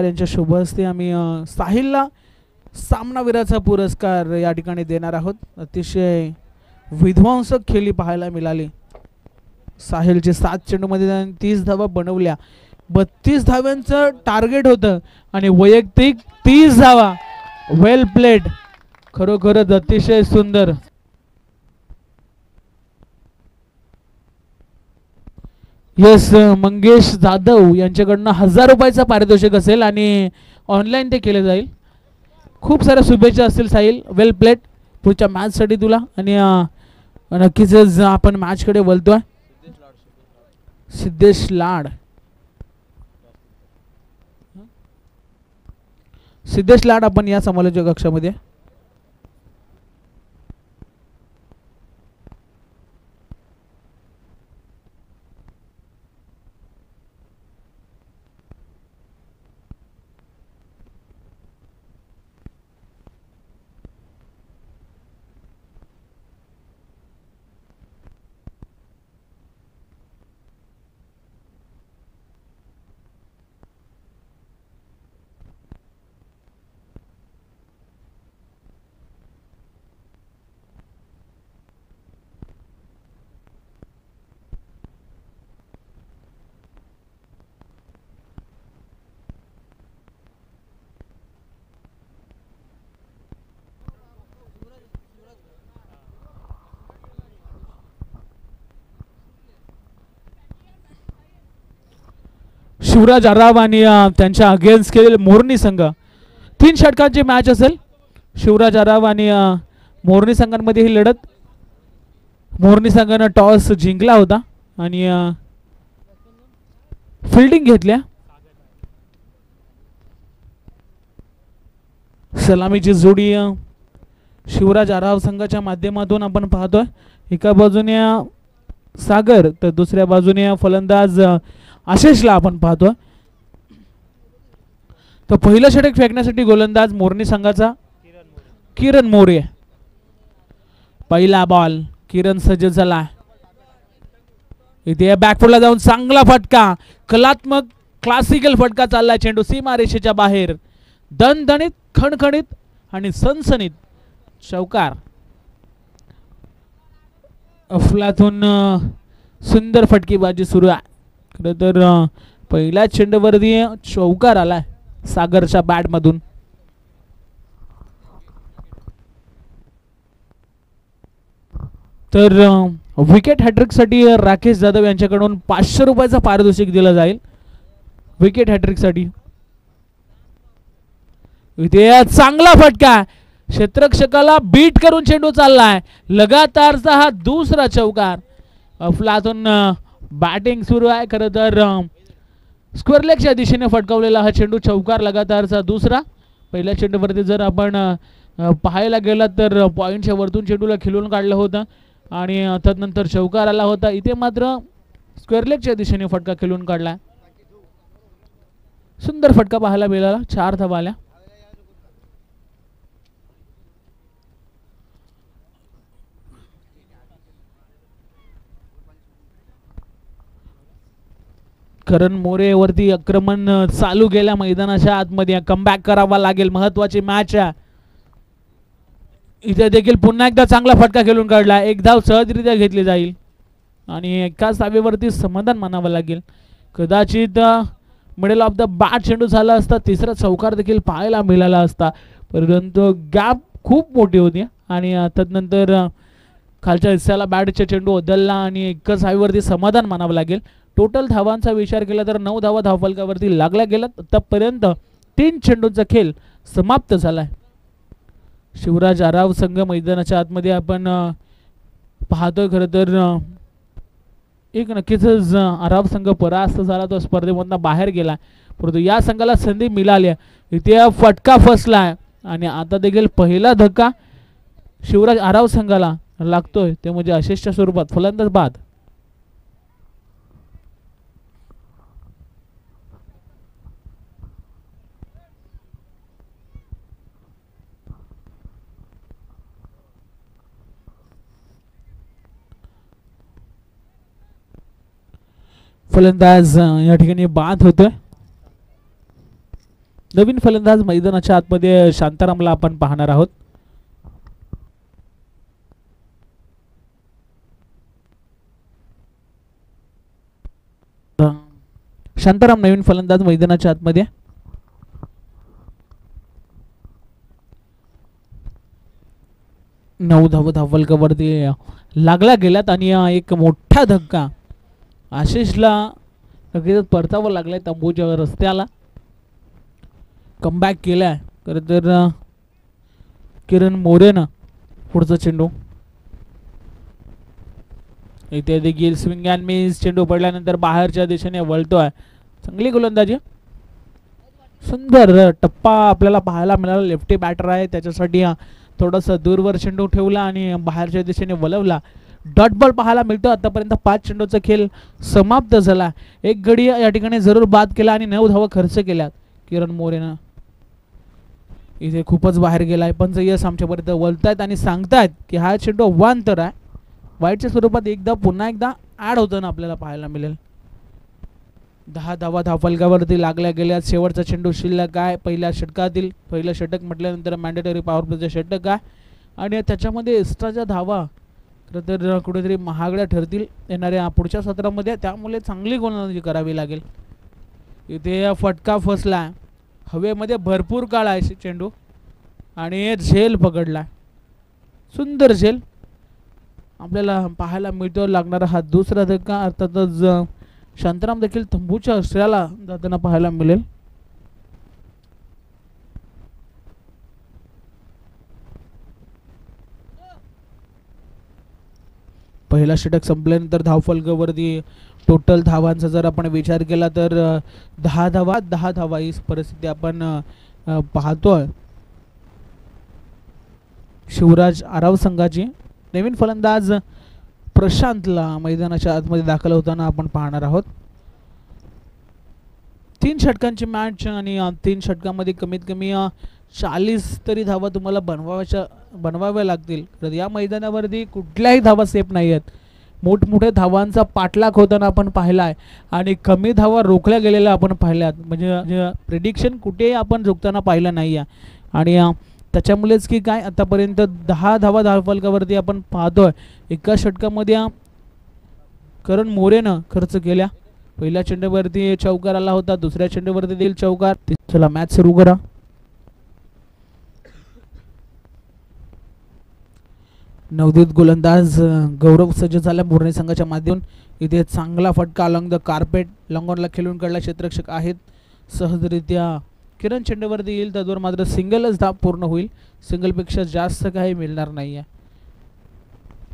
यांच्या शुभ हस्ते आम्ही साहिलला सामनावीराचा पुरस्कार या ठिकाणी देणार आहोत। अतिशय विध्वंसक खेळी पाहायला मिळाली। साहिलचे 7 चेंडूमध्ये त्याने 30 धावा बनवल्या। 32 धाव्यांचं टार्गेट होतं आणि वैयक्तिक 30 धावा। वेल प्लेड, खरोखरच अतिशय सुंदर। यस, मंगेश जाधव यांच्याकडनं 1000 रुपयाचा पारितोषिक असेल आणि ऑनलाईन ते केले जाईल। खूप साऱ्या शुभेच्छा असतील साहिल, वेल प्लेड पुढच्या मॅचसाठी तुला। आणि नक्कीच आपण मॅचकडे वळतोय। सिद्धेश लाड, सिद्धेश लाड आपण या समालोचक कक्षामध्ये। शिवराज आराव आणि त्यांच्या अगेन्स्ट केलेले मोरनी संघ, 3 षटकांची मॅच असेल। शिवराज आराव आणि मोरनी संघांमध्ये ही लढत। मोरनी संघाने टॉस जिंकला होता आणि फिल्डिंग घेतल्या। सलामीची जोडी शिवराज आराव संघाच्या माध्यमातून आपण पाहतोय। एका बाजूने सागर तर दुसऱ्या बाजूने फलंदाज आशिषला आपण पाहतोय। तर पहिलं षटक फेकण्यासाठी गोलंदाज मोरनी संघाचा किरण मोरे। पहिला बॉल, किरण सज्ज झाला। इथे बॅकफुटला जाऊन चांगला फटका, कलात्मक क्लासिकल फटका चाललाय। चेंडू सीमारेषेच्या बाहेर, दणदणीत, खणखणीत आणि सनसनीत चौकार। अफलातून सुंदर फटकेबाजी सुरू आहे। खरं तर पहिल्या चेंडूवरती चौकार आलाय सागरच्या बॅट मधून। तर विकेट हॅट्रिक साठी राकेश जाधव यांच्याकडून 500 रुपयाचा पारितोषिक दिला जाईल विकेट हॅट्रिक साठी। इथे चांगला फटका, क्षेत्ररक्षकाला बीट करून चेंडू चाललाय। लगातारचा हा दुसरा चौकार। अफलातून बॅटिंग सुरू आहे। खरं तर स्क्वेअर लेगच्या दिशेने फटकावलेला हा चेंडू चौकार, लगातारचा दुसरा। पहिल्या चेंडूवरती जर आपण पाहायला गेला तर पॉइंटच्या वरतून चेंडूला खिलून काढलं होतं आणि त्यानंतर चौकार आला होता। इथे मात्र स्क्वेअर लेगच्या दिशेने फटका खिलून काढला। सुंदर फटका पाहायला मिळाला। 4 धावा आल्या। करण मोरे वरती आक्रमण चालू केल्या मैदानाच्या आतमध्ये। कमबॅक करावा लागेल, महत्वाची मॅच आहे। इथे देखील पुन्हा एकदा चांगला फटका खेळून काढला। एक धाव सहजरित्या घेतली जाईल आणि एकाच धावेवरती समाधान मानावं लागेल। कदाचित मिडल ऑफ द बॅट चेंडू झाला असता, तिसरा चौकार देखील पाहायला मिळाला असता, परंतु गॅप खूप मोठी होती आणि त्यानंतर खालच्या हिस्साला बॅटचा चेंडू बदलला आणि एकाच धावेवरती समाधान मानावं लागेल। टोटल धावांचा विचार केला तर 9 धावा धावफलकावरती लागल्या गेल्यात। आतापर्यंत 3 चेंडूंचा खेळ समाप्त झालाय। शिवराज आराव संघ मैदानाच्या आतमध्ये आपण पाहतोय। खरं तर एक नक्कीच आराव संघ परास्त झाला, तो स्पर्धेमधून बाहेर गेला, परंतु या संघाला संधी मिळाली। इथे फटका फसलाय आणि आता देखील पहिला धक्का शिवराज आराव संघाला लागतोय, ते म्हणजे आशिषच्या स्वरूपात। फलंदाज बाद। फलंदाज या ठिकाणी बाद होतोय। नवीन फलंदाज मैदानाच्या आतमध्ये शांतारामला आपण पाहणार आहोत. शांताराम नवीन फलंदाज मैदानाच्या आतमध्ये. नऊ धावफलकावरती लागला गेलात आणि एक मोठा धक्का आशिषला लगेच परतावं लागलाय तंबूच्या रस्त्याला. कमबॅक केलाय खरं तर किरण मोरेनं. पुढचा चेंडू इथे देखील स्विंग अँड मिस. चेंडू पडल्यानंतर बाहेरच्या दिशेने वळतोय. चांगली गोलंदाजी. सुंदर टप्पा आपल्याला पाहायला मिळाला. लेफ्टी बॅटर आहे त्याच्यासाठी थोडासा दूरवर चेंडू ठेवला आणि बाहेरच्या दिशेने वळवला. डॉट बॉल पाहायला मिळतो. आतापर्यंत 5 चेंडूचा खेळ समाप्त झाला. एक गडी या ठिकाणी जरूर बाद केला आणि 9 धावा खर्च केल्यात किरण मोरेनं. इथे खूपच बाहेर गेलाय पण यश आमच्यापर्यंत वळतायत आणि सांगतायत की हा चेंडू अवांतर आहे. वाईटच्या स्वरूपात पुन्हा एकदा ऍड होताना आपल्याला पाहायला मिळेल. 10 धावा धावफलकावरती लागल्या गेल्या. शेवटचा चेंडू शिल्लक आहे पहिल्या षटकातील. पहिलं षटक म्हटल्यानंतर मॅन्डेटरी पॉवर प्लेचं षटक आहे आणि त्याच्यामध्ये एक्स्ट्राच्या धावा खरं तर कुठेतरी महागड्या ठरतील येणाऱ्या पुढच्या सत्रामध्ये. त्यामुळे चांगली गोलंदाजी करावी लागेल. इथे फटका फसला. हवेमध्ये भरपूर काळ आहे चेंडू आणि झेल पकडला. सुंदर झेल आपल्याला पाहायला मिळतो. लागणारा हा दुसरा धक्का. अर्थातच शांताराम देखील तंबूच्या आश्रयाला जाताना पाहायला मिळेल. पहिला षटक संपल्यानंतर धावफलकावरती टोटल धावांचा जर आपण विचार केला तर 10 धावा ही परिस्थिती आपण पाहतोय. शिवराज आराव संघाची. नवीन फलंदाज प्रशांतला मैदानाच्या आतमध्ये दाखल होताना आपण पाहणार आहोत. 3 षटकांची मॅच आणि 3 षटकांमध्ये कमीत कमी 40 तरी धावा तुम्हाला बनवाव्या लागतील. तर या मैदानावरती कुठल्याही धावा सेफ नाही आहेत. मोठमोठ्या धावांचा पाठलाग होताना आपण पाहिला आहे आणि कमी धावा रोखल्या गेलेल्या आपण पाहिल्यात. म्हणजे प्रेडिक्शन कुठेही आपण झुकताना पाहिलं नाही आहे आणि त्याच्यामुळेच की काय आतापर्यंत 10 धावा धावफलकावरती आपण पाहतोय. एका षटकामध्ये करण मोरेनं खर्च केल्या. पहिल्या चेंडूवरती चौकार आला होता. दुसऱ्या चेंडूवरती देईल चौकार. चला मॅच सुरू करा. नवदीत गोलंदाज गौरव सज्ज झाला मोरणी संघाच्या माध्यमातून. इथे चांगला फटका अलॉंग द कार्पेट लंगॉनला खेळून काढला. क्षेत्ररक्षक आहेत सहजरित्या. किरण चेंडूवरती येईल त्यावर मात्र सिंगलच धाव पूर्ण होईल. सिंगलपेक्षा जास्त काही मिळणार नाही आहे.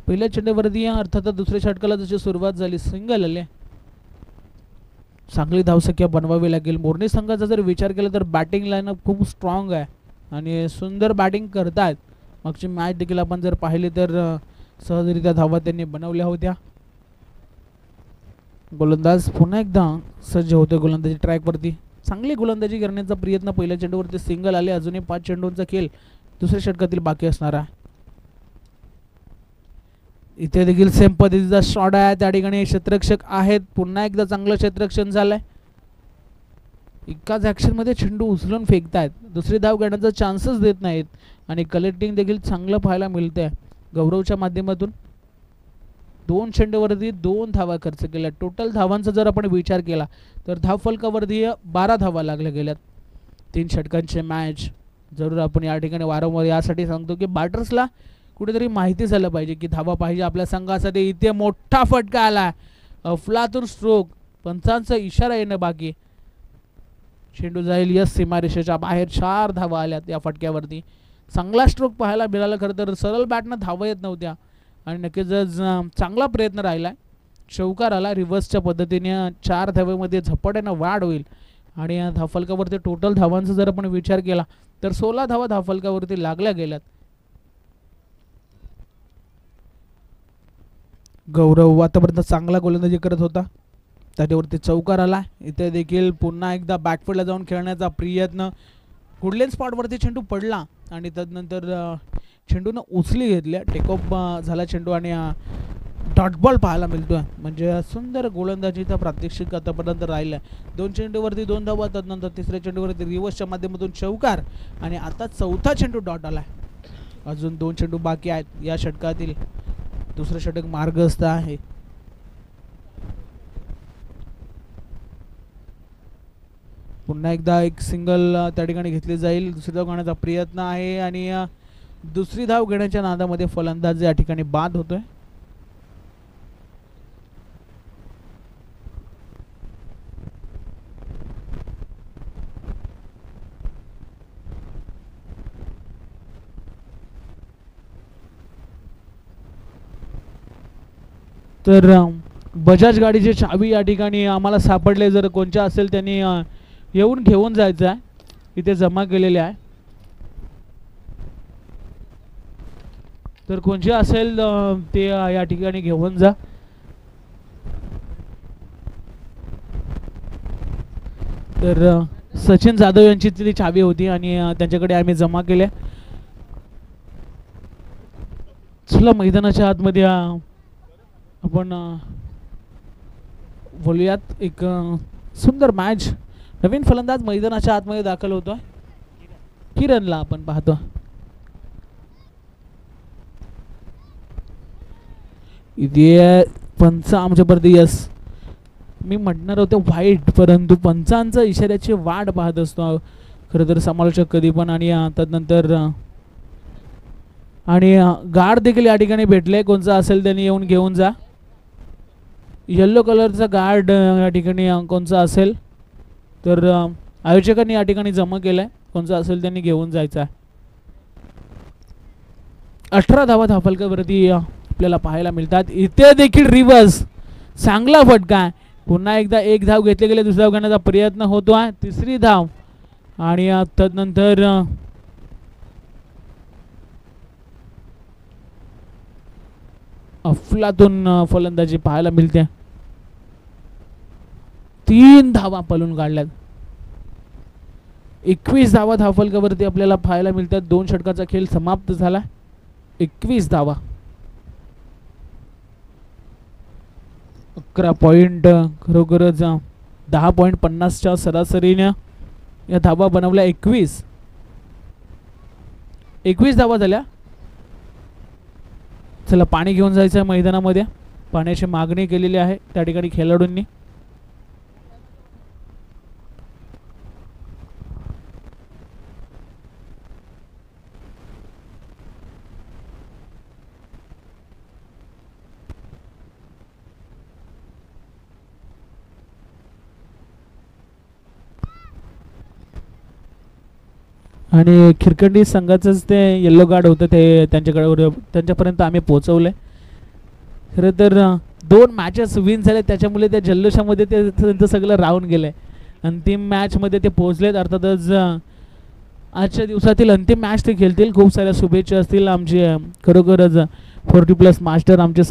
पहिल्या चेंडूवरती अर्थातच दुसऱ्या षटकाला जशी सुरुवात झाली सिंगल आले. चांगली धावसंख्या बनवावी लागेल. मोरणी संघाचा जर विचार केला तर बॅटिंग लाईनअप खूप स्ट्रॉंग आहे आणि सुंदर बॅटिंग करतात. मागची मॅच देखील आपण जर पाहिली तर सहजरित्या धावा त्यांनी बनवल्या होत्या. गोलंदाज पुन्हा एकदा सज्ज होते गोलंदाजी ट्रॅकवरती. चांगली गोलंदाजी करण्याचा प्रयत्न. पहिल्या चेंडूवरती सिंगल आले. अजूनही 5 चेंडूंचा खेळ दुसऱ्या षटकातील बाकी असणार आहे. इथे देखील सेम पद्धतीचा शॉट आहे. त्या ठिकाणी क्षेत्ररक्षक आहेत. पुन्हा एकदा चांगलं क्षेत्ररक्षण झालंय. एकाच ॲक्शन मध्ये चेंडू उचलून फेकतायत. दुसरी धाव घेण्याचा चान्सच देत नाहीत आणि कलेक्टिंग देखील चांगलं पाहायला मिळतंय गौरवच्या माध्यमातून. 2 चेंडूवरती 2 धावा खर्च केल्या. टोटल धावांचा जर आपण विचार केला तर धावफलकावरती 12 धावा लागल्या गेल्यात. 3 षटकांची मॅच. जरूर आपण या ठिकाणी वारंवार यासाठी सांगतो की बॅटर्सला कुठेतरी माहिती झालं पाहिजे की धावा पाहिजे आपल्या संघासाठी. इथे मोठा फटका आला. अफलातून स्ट्रोक. पंचांचा इशारा येणं बाकी. चेंडू जाईल यस सीमारेषेच्या बाहेर. 4 धावा आल्यात या फटक्यावरती. चांगला स्ट्रोक पाहायला मिळाला. खरं तर सरळ बॅटनं धावा येत नव्हत्या आणि नक्कीच चांगला प्रयत्न राहिला. चौकार आला रिव्हर्सच्या पद्धतीने. 4 धावेमध्ये झपाट्यानं वाढ होईल आणि या धावफलकावरती टोटल धावांचा जर आपण विचार केला तर 16 धावा धावफलकावरती लागल्या गेल्यात. गौरव आतापर्यंत चांगला गोलंदाजी करत होता. त्याच्यावरती चौकार आला. इथे देखील पुन्हा एकदा बॅकफुटला जाऊन खेळण्याचा प्रयत्न. कुडलेन स्पॉटवरती चेंडू पडला आणि त्यानंतर चेंडूनं उचली घेतल्या. टेकऑफ झाला चेंडू आणि डॉट बॉल पाहायला मिळतोय. म्हणजे सुंदर गोलंदाजी तर प्रात्यक्षिक आतापर्यंत राहिलं आहे. 2 चेंडूवरती 2 धावा, त्यानंतर तिसऱ्या चेंडूवरती रिव्हर्सच्या माध्यमातून चौकार आणि आता चौथा चेंडू डॉट आलाय. अजून 2 चेंडू बाकी आहेत या षटकातील. दुसरं षटक मार्गस्थ आहे. पुन्हा एकदा एक सिंगल त्या ठिकाणी घेतली जाईल. दुसरी धाव घेण्याचा प्रयत्न आहे आणि दुसरी धाव घेण्याच्या नादामध्ये फलंदाज या ठिकाणी बाद होतोय. तर बजाज गाडीची चावी या ठिकाणी आम्हाला सापडले. जर कोणच्या असेल त्यांनी येऊन घेऊन जायचं आहे. इथे जमा केलेले आहे. तर कोणचे असेल ते या ठिकाणी घेऊन जा. तर सचिन जाधव यांची ती चावी होती आणि त्यांच्याकडे आम्ही जमा केल्या. चला मैदानाच्या आतमध्ये आपण बोलूयात. एक सुंदर मॅच. नवीन फलंदाज मैदानाच्या आतमध्ये दाखल होतोय. किरणला आपण पाहतो. इथे पंच आमच्यापर्यंत यस मी म्हणणार होते वाईट, परंतु पंचांचा इशाऱ्याची वाट पाहत असतो खरं तर समालोचक कधी पण. आणि त्यानंतर आणि गार्ड देखील या ठिकाणी भेटले. कोणचा असेल त्यांनी येऊन घेऊन जा. येल्लो कलरचा गार्ड या ठिकाणी कोणचा असेल तर आयोजकांनी या ठिकाणी जमा केलाय. कोणचा असेल त्यांनी घेऊन जायचा आहे. 18 धावा धावफलकावरती आपल्याला पाहायला मिळतात. इथे देखील रिव्हर्स चांगला फटका. पुन्हा एकदा एक धाव घेतले गेले. दुसरी धाव घेण्याचा प्रयत्न होतो आहे. तिसरी धाव आणि त्यानंतर अफलातून फलंदाजी पाहायला मिळते. 3 धावा पळून काढल्यात. 21 धावा धावफलकावरती आपल्याला पाहायला मिळतात. 2 षटकाचा खेळ समाप्त झाला. 21 धावा, 11 पॉइंट. खरोखरच 10.50च्या सरासरीने या धावा बनवल्या. 21 धावा झाल्या. चला पाणी घेऊन जायचं आहे मैदानामध्ये. पाण्याची मागणी केलेली आहे त्या ठिकाणी खेळाडूंनी. आणि खिरकंडी संघाचंच ते येल्लो गार्ड होतं ते त्यांच्यापर्यंत आम्ही पोहोचवलं. खरं तर 2 मॅचेस विन झाले त्याच्यामुळे त्या जल्लोषामध्ये ते त्यांचं सगळं राहून गेलं आहे. अंतिम मॅचमध्ये ते पोहोचलेत. अर्थातच आजच्या दिवसातील अंतिम मॅच ते खेळतील. खूप साऱ्या शुभेच्छा असतील. आमचे खरोखरच 40+ मास्टर आमचे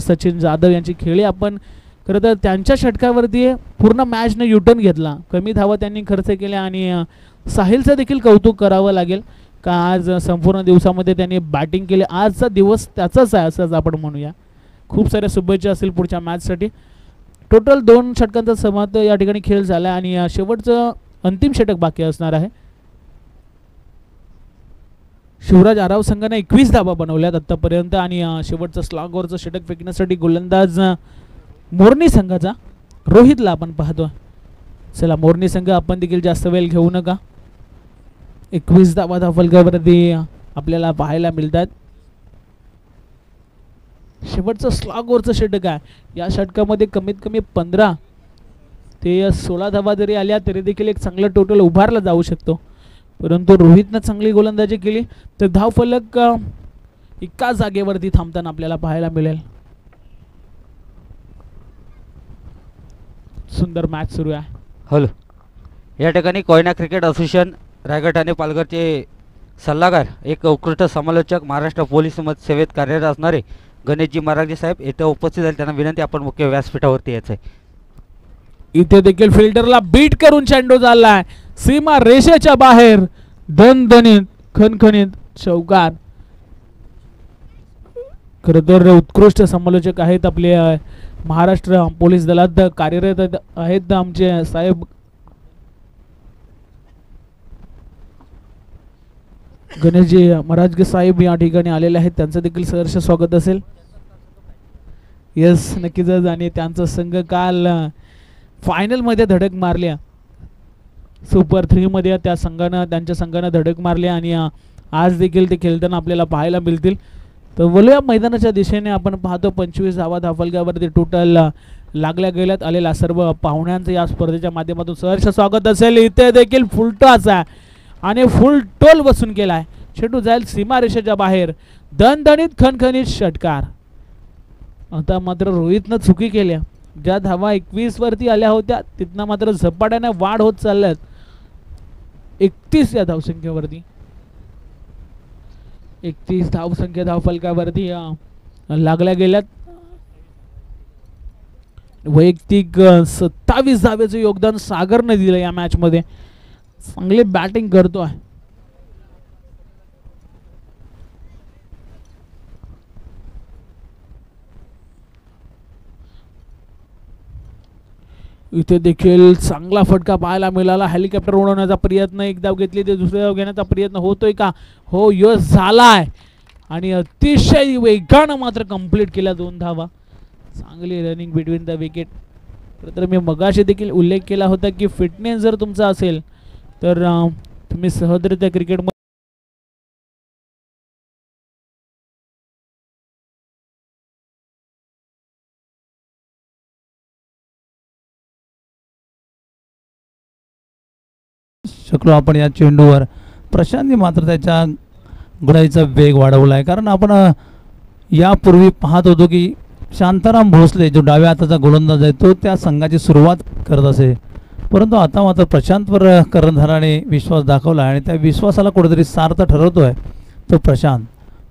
सचिन जाधव यांची खेळी. आपण खरं तर त्यांच्या षटकावरती पूर्ण मॅचने युटर्न घेतला. कमी धावा त्यांनी खर्च केल्या आणि साहिलचं देखील कौतुक करावं लागेल का आज संपूर्ण दिवसामध्ये त्यांनी बॅटिंग केली. आजचा दिवस त्याचाच आहे असंच आपण म्हणूया. खूप साऱ्या शुभेच्छा असतील पुढच्या मॅचसाठी. टोटल 2 षटकांचा समाप्त या ठिकाणी खेळ झाला आणि शेवटचं अंतिम षटक बाकी असणार आहे. शिवराज आराव संघाने 21 धावा बनवल्यात आतापर्यंत आणि शेवटचं स्लॉगवरचं षटक फेकण्यासाठी गोलंदाज मोरनी संघाचा रोहितला आपण पाहतो. चला मोरनी संघ आपण देखील जास्त वेळ घेऊ नका. 21 धावा धावफलकावरती आपल्याला पाहायला मिळतात. शेवटचं स्लॉगवरचं षटक आहे. या षटकामध्ये कमीत कमी 15 ते 16 धावा जरी आल्या तरी देखील एक चांगलं टोटल उभारला जाऊ शकतो. परंतु रोहितनं चांगली गोलंदाजी केली तर धावफलक एका जागेवरती थांबताना आपल्याला पाहायला मिळेल. सुंदर मॅच सुरू आहे. हॅलो, या ठिकाणी कोयना क्रिकेट असोसिएशन रायगड आणि पालघरचे सल्लागार, एक उत्कृष्ट समालोचक, महाराष्ट्र पोलीस सेवेत कार्यरत असणारे गणेशजी महाराजे साहेब येथे उपस्थित झाले. त्यांना विनंती आपण मुख्य व्यासपीठावरती यायचं आहे. इथे देखील फिल्डरला बीट करून चेंडू चाललाय सीमा रेषेच्या बाहेर. दणदणीत खणखणीत चौकार. खरं तर उत्कृष्ट समालोचक आहेत आपले महाराष्ट्र पोलीस दलात कार्यरत आहेत आमचे साहेब गणेशजी महाराजगे साहेब या ठिकाणी आलेले आहेत, त्यांचं देखील सहर्ष स्वागत असेल. यस नक्कीच. आणि त्यांचा संघ काल फायनलमध्ये धडक मारल्या, सुपर 3 मध्ये त्यांच्या संघानं धडक मारली आणि आज देखील ते खेळताना आपल्याला पाहायला मिळतील. तर बोलूया मैदानाच्या दिशेने. आपण पाहतो 25 धावा धावफलकावरती टोटल लागल्या गेल्यात. आलेल्या सर्व पाहुण्यांचं या स्पर्धेच्या माध्यमातून सहर्ष स्वागत असेल. इथे देखील फुलटॉस आहे आणि फुल टोल बसून केलाय. चेंडू जाईल सीमारेषेच्या बाहेर. दणदणीत खणखणीत षटकार. आता मात्र रोहितनं चुकी केल्या. ज्या धावा 21 वरती आल्या होत्या तिथनं मात्र झपाट्याने वाढ होत चालल्यात 31 या धावसंख्येवरती. 31 धावसंख्या धावफलकावरती लागल्या गेल्यात. वैयक्तिक 27 धावेचं योगदान सागरने दिलं या मॅच मध्ये. चांगली बॅटिंग करतोय. इथे देखील चांगला फटका पाहायला मिळाला. हेलिकॉप्टर उडवण्याचा प्रयत्न, एक धाव घेतली ते दुसरी धाव घेण्याचा प्रयत्न होतोय का? हो यश झालाय आणि अतिशय वेगानं मात्र कंप्लीट केल्या 2 धावा. चांगली रनिंग बिटवीन द विकेट. तर मी मगाशी देखील उल्लेख केला होता की फिटनेस जर तुमचा असेल तर तुम्ही सहजरित्या क्रिकेट शकलो आपण या चेंडूवर. प्रशांतने मात्र त्याच्या गुणाईचा वेग वाढवला आहे, कारण आपण यापूर्वी पाहत होतो की शांताराम भोसले जो डाव्या हाताचा गोलंदाज आहे तो त्या संघाची सुरुवात करत असे, परंतु आता मात्र प्रशांतवर कर्णधाराने विश्वास दाखवला आणि त्या विश्वासाला कुठेतरी सार्थ ठरवतो आहे तो प्रशांत.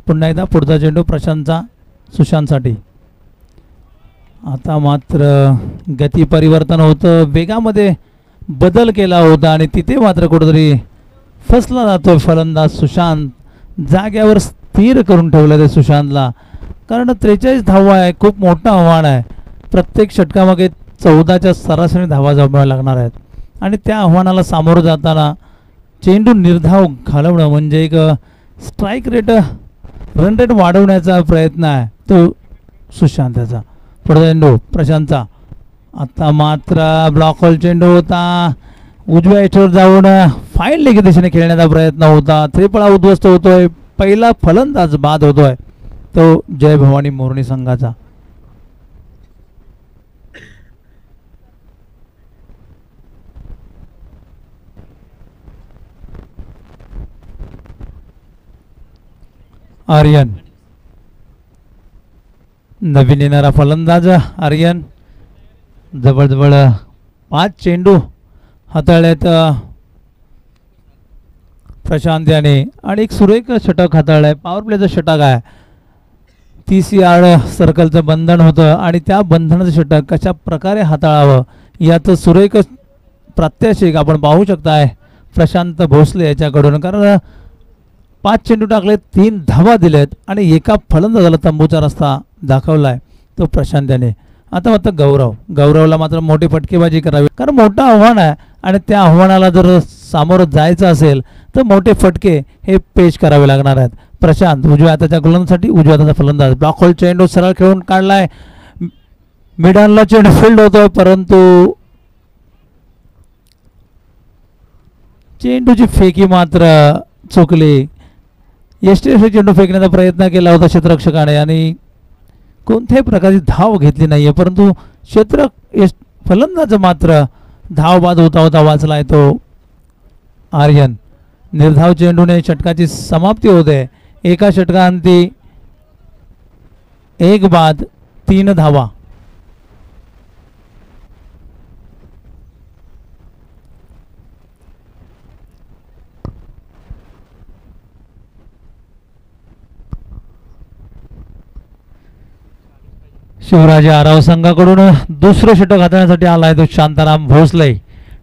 पुन्हा एकदा पुढचा चेंडू प्रशांतचा सुशांतसाठी. आता मात्र गती परिवर्तन होतं, वेगामध्ये बदल केला होता आणि तिथे मात्र कुठेतरी फसला जातो फलंदाज सुशांत. जाग्यावर स्थिर करून ठेवलं ते सुशांतला, कारण 43 धावा आहे, खूप मोठं आव्हान आहे. प्रत्येक षटकामागे 14च्या सरासरी धावा जमाव्या लागणार आहेत आणि त्या आव्हानाला सामोरं जाताना चेंडू निर्धाव घालवणं म्हणजे एक स्ट्राईक रेट रन रेट वाढवण्याचा प्रयत्न आहे तो सुशांतचा. पुढचा चेंडू प्रशांतचा. आता मात्र ब्लॉक होल चेंडू होता, उजव्या एचवर जाऊन फाईन लेग दिशेने खेळण्याचा प्रयत्न होता. त्रिफळा उद्ध्वस्त होतोय. पहिला फलंदाज बाद होतोय तो जय भवानी मोरणी संघाचा. आर्यन नवीन येणारा फलंदाज आर्यन. जवळजवळ 5 चेंडू हाताळल्यात प्रशांत याने आणि एक सुरेख षटक हाताळलाय. पॉवर प्लेचं षटक आहे. 30 यार्ड सर्कलचं बंधन होतं आणि त्या बंधनाचं षटक कशा प्रकारे हाताळावं याचं सुरेख प्रात्यक्षिक आपण पाहू शकताय प्रशांत भोसले याच्याकडून. कारण 5 चेंडू टाकले, 3 धावा दिलेत आणि एका फलंदाजाला तंबूचा रस्ता दाखवलाय तो प्रशांत याने. आता मात्र गौरवला मात्र मोठी फटकेबाजी करावी, कारण मोठं आव्हान आहे आणि त्या आव्हानाला जर सामोरं जायचं असेल तर मोठे फटके हे पेश करावे लागणार आहेत. प्रशांत उजव्या हाताच्या गोलंदाजासाठी उजव्या हाताचा फलंदाज. ब्लॉक होल चेंडू सरळ खेळून काढलाय. मिडॉनला चेंडू फील्ड होतोय, परंतु चेंडूची फेकी मात्र चुकली. यष्टीरक्षक चेंडू फेकण्याचा प्रयत्न केला होता क्षेत्ररक्षकाने आणि कोणत्याही प्रकारची धाव घेतली नाहीये, परंतु फलंदाज मात्र धाव बाद होता वाचलाय तो आर्यन. निर्धाव चेंडूने षटकाची समाप्ती होते. एका षटकांती 1 बाद 3 धावा. शिवराजे आराव संघाकडून दुसरं षटक हाताळण्यासाठी आलाय तो शांताराम भोसले.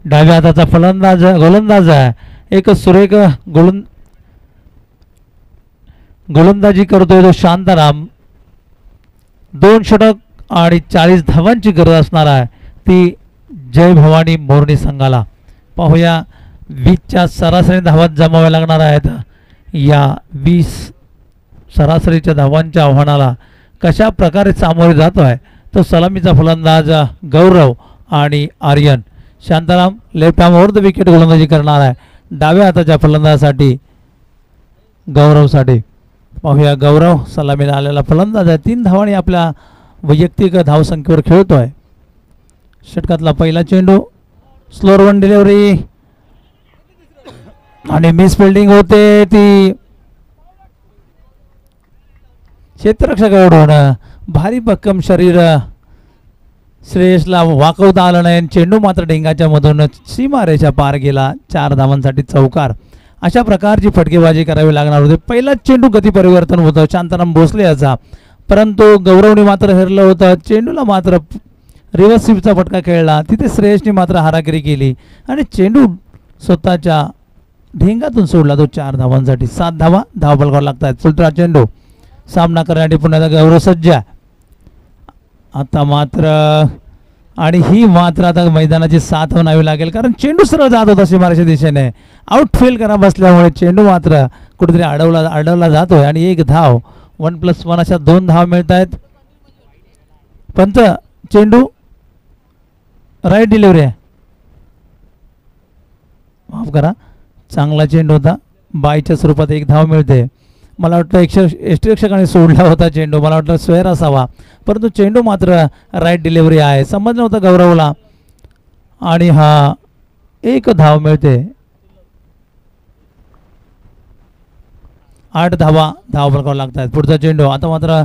डाव्या हाताचा गोलंदाज आहे. एक सुरेख गोलंदाजी करतोय तो शांताराम. 2 षटक आणि 40 धावांची गरज असणार आहे ती जय भवानी मोरणी संघाला. पाहूया 20च्या सरासरी धावा जमाव्या लागणार आहेत. या 20 सरासरीच्या धावांच्या आव्हानाला कशा प्रकारे सामोरे जातो आहे तो सलामीचा फलंदाज गौरव आणि Aryan. Shantaram left arm over the wicket गोलंदाजी करणार आहे डाव्या हाताच्या फलंदाजासाठी गौरवसाठी. पाहूया गौरव सलामीला आलेला फलंदाज आहे. 3 धावांनी आपल्या वैयक्तिक धावसंख्येवर खेळतोय. षटकातला पहिला चेंडू स्लोअर वन डिलिव्हरी आणि मिस फिल्डिंग होते ती क्षेत्ररक्षकाकडून. भारी भक्कम शरीर श्रेयसला वाकवता आलं नाही. चेंडू मात्र डेंगाच्या मधून सीमारेषा पार गेला. 4 धावांसाठी चौकार. अशा प्रकारची फटकेबाजी करावी लागणार होती. पहिलाच चेंडू गती परिवर्तन होतं शांताराम भोसले याचा, परंतु गौरवने मात्र हरलं होतं. चेंडूला मात्र रिव्हर्स स्वीपचा फटका खेळला. तिथे श्रेयसने मात्र हारागिरी केली आणि चेंडू स्वतःच्या ढेंगातून सोडला तो 4 धावांसाठी. 7 धावा धावफलकावर लागतात. सुलट्रा चेंडू सामना करण्यासाठी पुन्हा गौरव सज्ज आता मात्र आणि ही मात्र आता मैदानाची 7 म्हणावी लागेल कारण चेंडू सरळ जात होता सीमारेषा दिशेने. आउटफील्ड करा बसल्यामुळे चेंडू मात्र कुठेतरी अडवला जातोय आणि 1 धाव 1+1 अशा 2 धाव मिळत आहेत. पंत चेंडू राईट डिलिव्हरी आहे, माफ करा, चांगला चेंडू होता. बायच्या स्वरूपात 1 धाव मिळते. मला वाटतं यष्टीरक्षकाने सोडला होता चेंडू, मला वाटलं स्वेअर असावा, परंतु चेंडू मात्र राईट डिलिव्हरी आहे. समजलं होतं गौरवला आणि हा 1 धाव मिळते. 8 धावा धावफलकावर लागतात. पुढचा चेंडू आता मात्र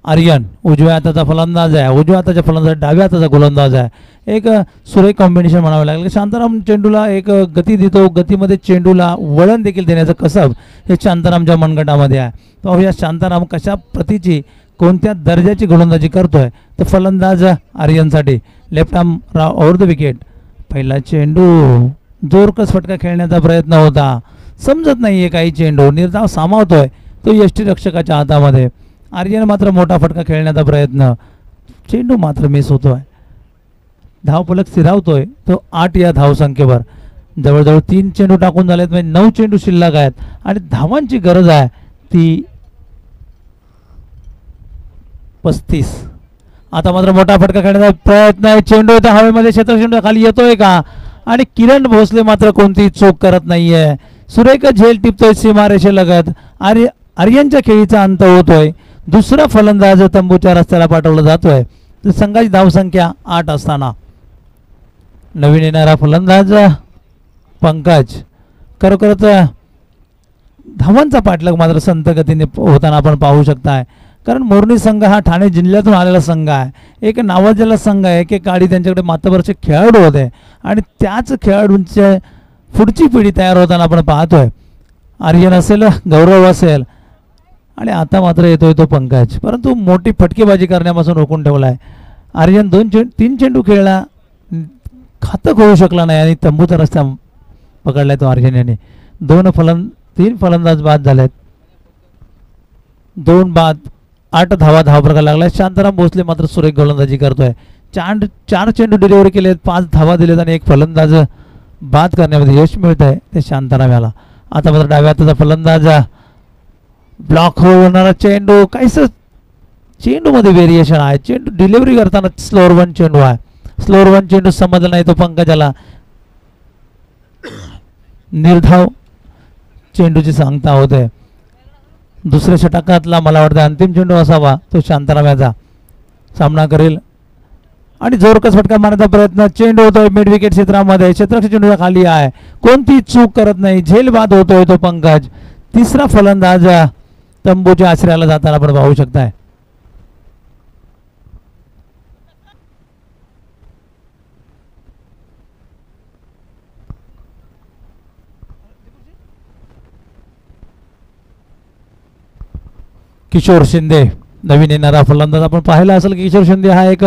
आर्यन उजव्या हाताचा फलंदाज आहे. उजव्या हाताचा फलंदाज डाव्या हाताचा गोलंदाज आहे. एक सुरेख कॉम्बिनेशन म्हणावं लागेल. शांताराम चेंडूला एक गती देतो, गतीमध्ये चेंडूला वळण देखील देण्याचं कसब हे शांतारामच्या मनगटामध्ये आहे. पाहूया शांताराम कशा प्रतीची कोणत्या दर्जाची गोलंदाजी करतोय. तर फलंदाज आर्यनसाठी left arm over the wicket. पहिला चेंडू जोरकस फटका खेळण्याचा प्रयत्न होता, समजत नाहीये काही चेंडू निर्धाव सामावतोय तो यष्टीरक्षकाच्या हातामध्ये. आर्यन मात्र मोठा फटका खेळण्याचा प्रयत्न, चेंडू मात्र मिस होतोय. धावफलक स्थिरावतोय तो 8 या धावसंख्येवर. जवळजवळ 3 चेंडू टाकून झालेत, म्हणजे 9 चेंडू शिल्लक आहेत आणि धावांची गरज आहे ती 35. आता मात्र मोठा फटका खेळण्याचा प्रयत्न आहे. चेंडू त्या हवेमध्ये क्षेत्ररक्षण खाली येतोय का आणि किरण भोसले मात्र कोणतीही चूक करत नाहीये. सुरेख झेल टिपतोय सीमारेषेलगत आणि आर्यनच्या खेळीचा अंत होतोय. दुसरा फलंदाज तंबूच्या रस्त्याला पाठवला जातोय. तर संघाची धावसंख्या 8 असताना नवीन येणारा फलंदाज पंकज. खरोखरच धावांचा पाठलाग मात्र संत गतीने होताना आपण पाहू शकताय, कारण मोरणी संघ हा ठाणे जिल्ह्यातून आलेला संघ आहे. एक नावाजलेला संघ आहे. एक काळी त्यांच्याकडे मातबरचे खेळाडू होते आणि त्याच खेळाडूंचे पुढची पिढी तयार होताना आपण पाहतोय. आर्यन असेल, गौरव असेल आणि आता मात्र येतोय तो पंकज, परंतु मोठी फटकेबाजी करण्यापासून रोखून ठेवला आहे. आर्यन 3 चेंडू खेळला, खातं खोलू शकला नाही आणि तंबूचा रस्ता पकडलाय तो आर्यन याने. 3 फलंदाज बाद झालेत, 2 बाद, 8 धावा धावफलकाला लागलाय. शांताराम भोसले मात्र सुरेख गोलंदाजी करतोय. 4 चेंडू डिलिव्हरी केलेत, 5 धावा दिलेत आणि 1 फलंदाज बाद करण्यामध्ये यश मिळत आहे ते शांताराम याला. आता मात्र डाव्या हाताचा फलंदाज ब्लॉक होणारा चेंडू, काहीच चेंडूमध्ये व्हेरिएशन आहे. चेंडू डिलिव्हरी करताना स्लोअर वन चेंडू आहे. स्लोअर वन चेंडू समजला नाही तो पंकजाला. निर्धाव चेंडूची सांगता होते. दुसऱ्या षटकातला मला वाटतं अंतिम चेंडू असावा तो शांताराम याचा सामना करेल आणि जोरकस फटका मारण्याचा प्रयत्न. चेंडू होतोय मिड विकेट क्षेत्रामध्ये, क्षेत्ररक्षक चेंडूच्या खाली आहे, कोणती चूक करत नाही. झेल बाद होतोय तो पंकज. तिसरा फलंदाज तंबूच्या आश्रयाला जाताना आपण पाहू शकताय. किशोर शिंदे नवीन येणारा फलंदाज. आपण पाहिला असेल की किशोर शिंदे हा एक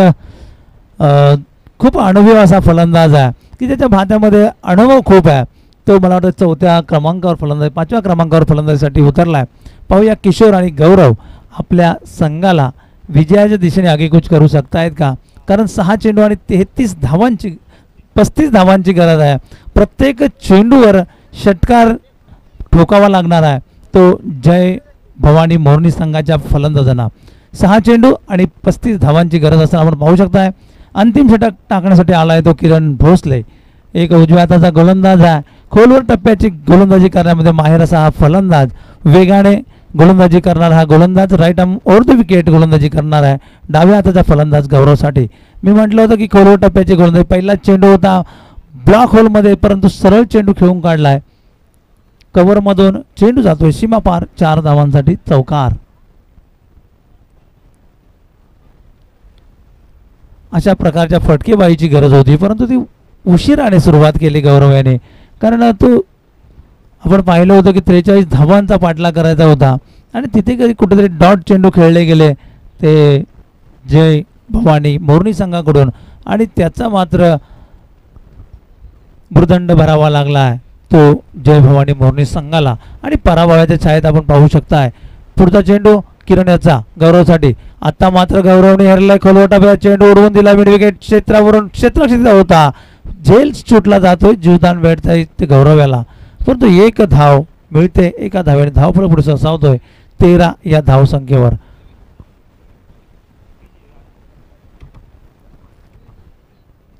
खूप अनुभवी असा फलंदाज आहे की त्याच्या भात्यामध्ये अनुभव खूप आहे. तो मला वाटतं 4थ्या क्रमांकावर फलंदाज, 5व्या क्रमांकावर फलंदाजीसाठी उतरला आहे. पाहूया किशोर आणि गौरव आपल्या संघाला विजयाच्या दिशेने आगेकूच करू शकतायत का? कारण 6 चेंडू आणि 35 धावांची गरज आहे. प्रत्येक चेंडूवर षटकार ठोकावा लागणार आहे तो जय भवानी मोरनी संघाच्या फलंदाजांना. 6 चेंडू आणि 35 धावांची गरज असताना आपण पाहू शकताय अंतिम षटक टाकण्यासाठी आलाय तो किरण भोसले. एक उजव्या हाताचा गोलंदाज आहे. खोलवर टप्प्याची गोलंदाजी करण्यामध्ये माहेर असा हा फलंदाज. वेगाने गोलंदाजी करणार हा गोलंदाज right arm over the wicket गोलंदाजी करणार आहे डाव्या हाताचा फलंदाज गौरवसाठी. मी म्हटलं होतं की खोलवर टप्प्याची गोलंदाजी. पहिला चेंडू होता ब्लॉक होलमध्ये परंतु सरळ चेंडू खेळून काढलाय. कव्हरमधून चेंडू जातोय सीमा पार 4 धावांसाठी चौकार. अशा प्रकारच्या फटकेबाजीची गरज होती परंतु ती उशिराने सुरुवात केली गौरव याने. कारण तो आपण पाहिलं होतं की 43 धावांचा पाठलाग करायचा होता आणि तिथे कधी कुठेतरी डॉट चेंडू खेळले गेले ते जय भवानी मोरनी संघाकडून आणि त्याचा मात्र भूर्दंड भरावा लागला आहे तो जय भवानी मोरनी संघाला आणि पराभवाच्या छायेत आपण पाहू शकताय. पुढचा चेंडू किरण याचा गौरवसाठी. आता मात्र गौरवने हरलाय. खोलवटा चेंडू उडवून दिला मिड विकेट क्षेत्रावरून क्षेत्ररक्षित होता. झेल सुटला जातोय जीवदान भेटताय ते गौरव याला परंतु 1 धाव मिळते. एका धावेने धावफलक पुढे सरसावतोय 13 या धावसंख्येवर.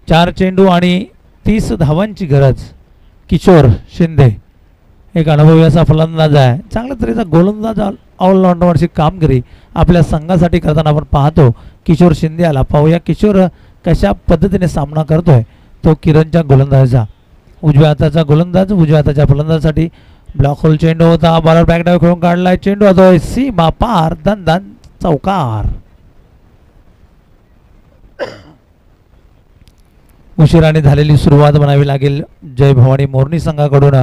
चार चेंडू आणि 30 धावांची गरज. किशोर शिंदे एक अनुभवी असा फलंदाज आहे. चांगल्या तऱ्हेचा गोलंदाज ऑलराऊंडरची कामगिरी आपल्या संघासाठी करताना आपण पाहतो. किशोर शिंदे आला. पाहूया किशोर कशा पद्धतीने सामना करतोय तो किरणच्या गोलंदाजाचा. उजव्या हाताचा गोलंदाज उजव्या हाताच्या फलंदाजासाठी ब्लॉक होल चेंडू होता. बॉलर बॅकडाव खेळून काढलाय. चेंडू होतोय सीमा पार दन चौकार. उशिराने झालेली सुरुवात म्हणावी लागेल जय भवानी मोरनी संघाकडून.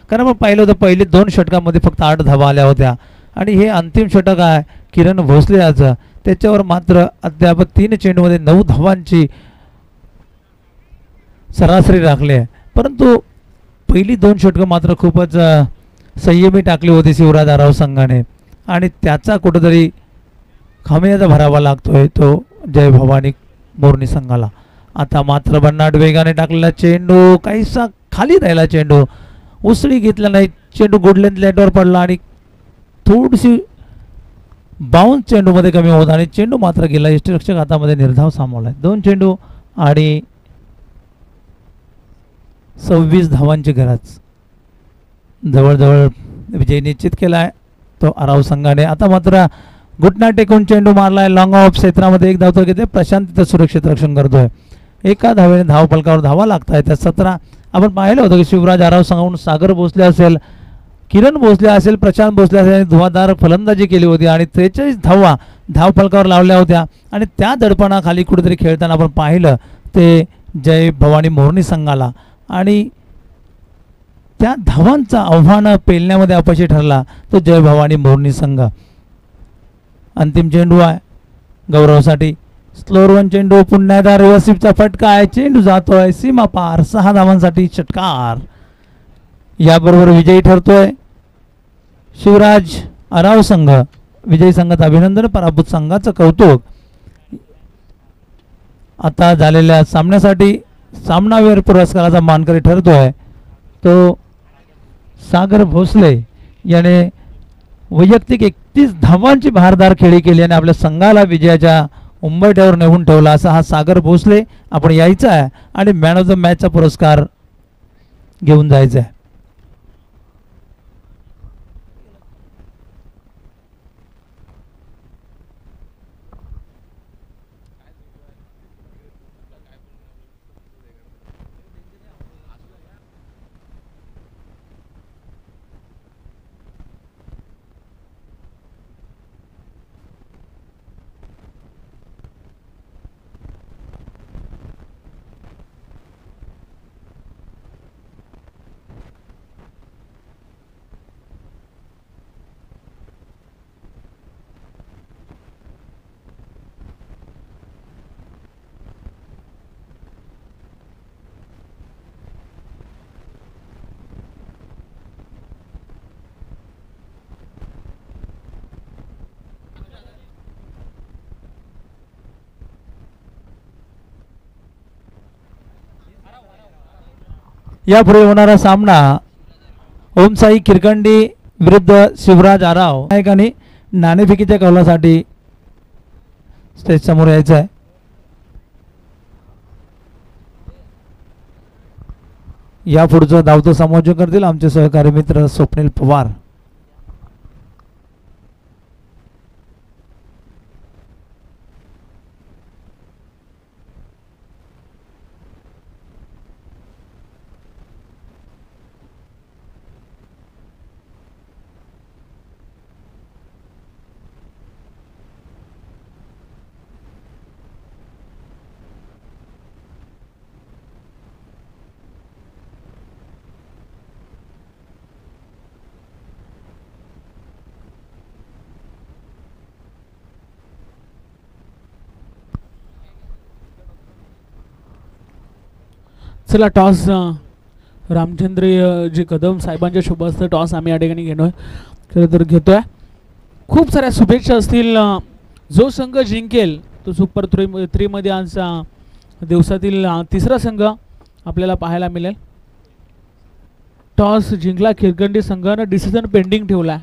कारण आपण पाहिलं होतं पहिले 2 षटकामध्ये फक्त 8 धावा आल्या होत्या आणि हे अंतिम षटक आहे किरण भोसले याचं. त्याच्यावर मात्र अद्याप 3 चेंडूमध्ये 9 धावांची सरासरी राखली आहे. परंतु पहिली 2 षटकं मात्र खूपच संयमी टाकली होती शिवराज आराव संघाने आणि त्याचा कुठेतरी खामियाजा भरावा लागतोय तो जय भवानी मोरनी संघाला. आता मात्र भन्नाट वेगाने टाकलेला चेंडू काहीसा खाली राहिला. चेंडू उसळी घेतला नाही. चेंडू गुड लेंथ लेटवर पडला आणि थोडीशी बाउन्स चेंडूमध्ये कमी होता आणि चेंडू मात्र गेला. यष्टिरक्षक हातामध्ये निर्धाव सामावलाय. 2 चेंडू आणि 26 धावांची गरज. जवळजवळ विजय निश्चित केला आहे तो आराव संघाने. आता मात्र घुटना टेकून चेंडू मारलाय. लॉंग ऑफ क्षेत्रामध्ये 1 धाव तर घेते. प्रशांत तिथं सुरक्षित रक्षण करतोय. एका धावेने धाव फलकावर धावा लागताय. त्या 17 आपण पाहिलं होतं की शिवराज आराव संघाकडून सागर भोसले असेल किरण भोसले असेल प्रशांत भोसले असेल यांनी धुवाधार फलंदाजी केली होती आणि 43 धावा धाव फलकावर लावल्या होत्या आणि त्या दडपणाखाली कुठेतरी खेळताना आपण पाहिलं ते जय भवानी मोरनी संघाला आणि त्या धावांचं आव्हान पेलण्यामध्ये अपयशी ठरला तो जय भवानी मोरनी संघ. अंतिम चेंडू आहे गौरवसाठी. स्लोअर 1 चेंडू पुन्हा एकदा रिव्हर्सिपचा फटका आहे. चेंडू जातोय सीमा पार 6 धावांसाठी षटकार. याबरोबर विजयी ठरतोय शिवराज आराव संघ. विजयी संघाचं अभिनंदन. पराभूत संघाचं कौतुक. आता झालेल्या सामन्यासाठी सामनावीर पुरस्काराचा मानकरी ठरतोय तो सागर भोसले याने वैयक्तिक 31 धावांची भारदार खेळी केली आणि आपल्या संघाला विजयाच्या उंबरठ्यावर नेऊन ठेवला. असा हा सागर भोसले आपण यायचा आहे आणि मॅन ऑफ द मॅचचा पुरस्कार घेऊन जायचा आहे. यापुढे होणारा सामना ओमसाई किरकंडी विरुद्ध शिवराज आराव. नायकांनी नाणेफेकीच्या कौलासाठी स्टेज समोर यायचं आहे. या पुढचं धावतं समायोजन करतील आमचे सहकारी मित्र स्वप्नील पवार. चला टॉस रामचंद्र जी कदम साहेबांच्या शुभहस्ते टॉस आम्ही या ठिकाणी घेतोय. खूप साऱ्या शुभेच्छा असतील. जो संघ जिंकेल तो सुपर 3 मध्ये आज दिवसातील तिसरा संघ आपल्याला पाहायला मिळेल. टॉस जिंकला किरकंडी संघानं डिसिजन पेंडिंग ठेवला.